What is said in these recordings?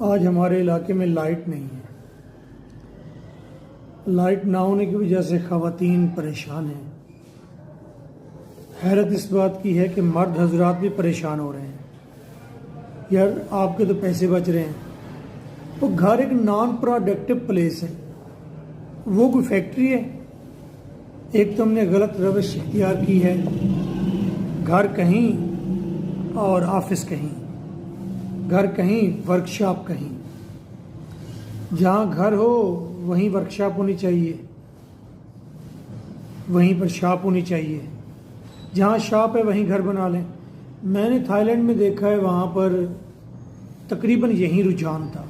आज हमारे इलाके में लाइट नहीं है। लाइट ना होने की वजह से ख़वातीन परेशान हैं। हैरत इस बात की है कि मर्द हजरात भी परेशान हो रहे हैं। यार आपके तो पैसे बच रहे हैं। वो घर एक नॉन प्रोडक्टिव प्लेस है, वो कोई फैक्ट्री है? एक तो हमने गलत रवश इख्तियार की है। घर कहीं और ऑफिस कहीं, घर कहीं वर्कशॉप कहीं। जहाँ घर हो वहीं वर्कशॉप होनी चाहिए, वहीं पर शॉप होनी चाहिए। जहाँ शॉप है वहीं घर बना लें। मैंने थाईलैंड में देखा है, वहाँ पर तकरीबन यही रुझान था।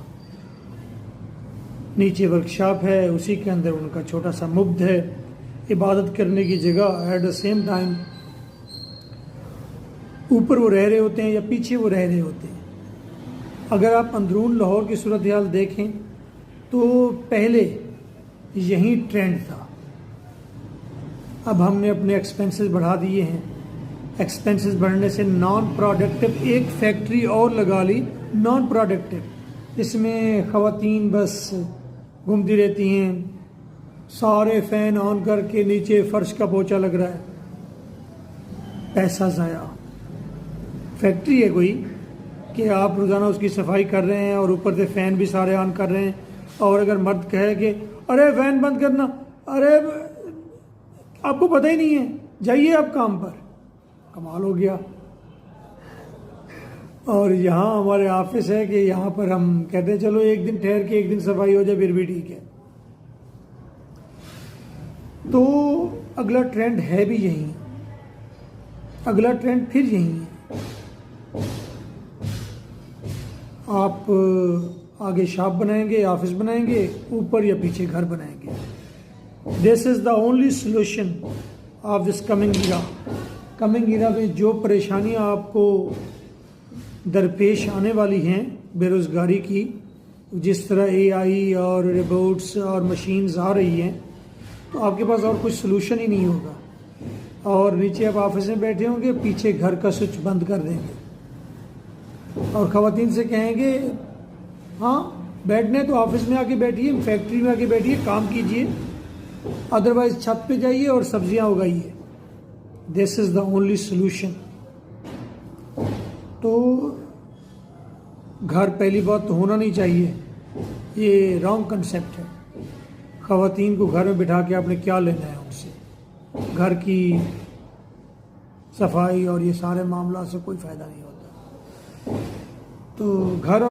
नीचे वर्कशॉप है, उसी के अंदर उनका छोटा सा मुब्द है, इबादत करने की जगह। एट द सेम टाइम ऊपर वो रह रहे होते हैं या पीछे वो रह रहे होते हैं। अगर आप अंदरून लाहौर की सूरत हाल देखें तो पहले यही ट्रेंड था। अब हमने अपने एक्सपेंसेस बढ़ा दिए हैं। एक्सपेंसेस बढ़ने से नॉन प्रोडक्टिव एक फैक्ट्री और लगा ली, नॉन प्रोडक्टिव। इसमें ख़वातीन बस घूमती रहती हैं, सारे फ़ैन ऑन करके नीचे फ़र्श का पोछा लग रहा है। पैसा ज़ाया। फैक्ट्री है कोई कि आप रोज़ाना उसकी सफाई कर रहे हैं और ऊपर से फ़ैन भी सारे ऑन कर रहे हैं। और अगर मर्द कहे कि अरे फ़ैन बंद करना, अरे आपको पता ही नहीं है, जाइए आप काम पर। कमाल हो गया। और यहाँ हमारे ऑफिस है कि यहाँ पर हम कहते हैं चलो एक दिन ठहर के एक दिन सफाई हो जाए फिर भी ठीक है। तो अगला ट्रेंड है भी यही, अगला ट्रेंड फिर यही है। आप आगे शॉप बनाएंगे, ऑफिस बनाएंगे, ऊपर या पीछे घर बनाएंगे। This is the only solution of this coming era. Coming era में जो परेशानियां आपको दरपेश आने वाली हैं बेरोज़गारी की, जिस तरह AI और रोबोट्स और मशीन्स आ रही हैं, तो आपके पास और कुछ सोल्यूशन ही नहीं होगा। और नीचे आप ऑफिस में बैठे होंगे, पीछे घर का स्विच बंद कर देंगे और ख़वातीन से कहेंगे हाँ बैठने तो ऑफिस में आके बैठिए, फैक्ट्री में आके बैठिए, काम कीजिए, अदरवाइज छत पे जाइए और सब्जियां उगाइए। This is the only solution. तो घर पहली बात तो होना नहीं चाहिए, ये रॉन्ग कंसेप्ट है। ख़वातीन को घर में बिठा के आपने क्या लेना है उनसे? घर की सफाई और ये सारे मामला से कोई फ़ायदा नहीं होता। तो घर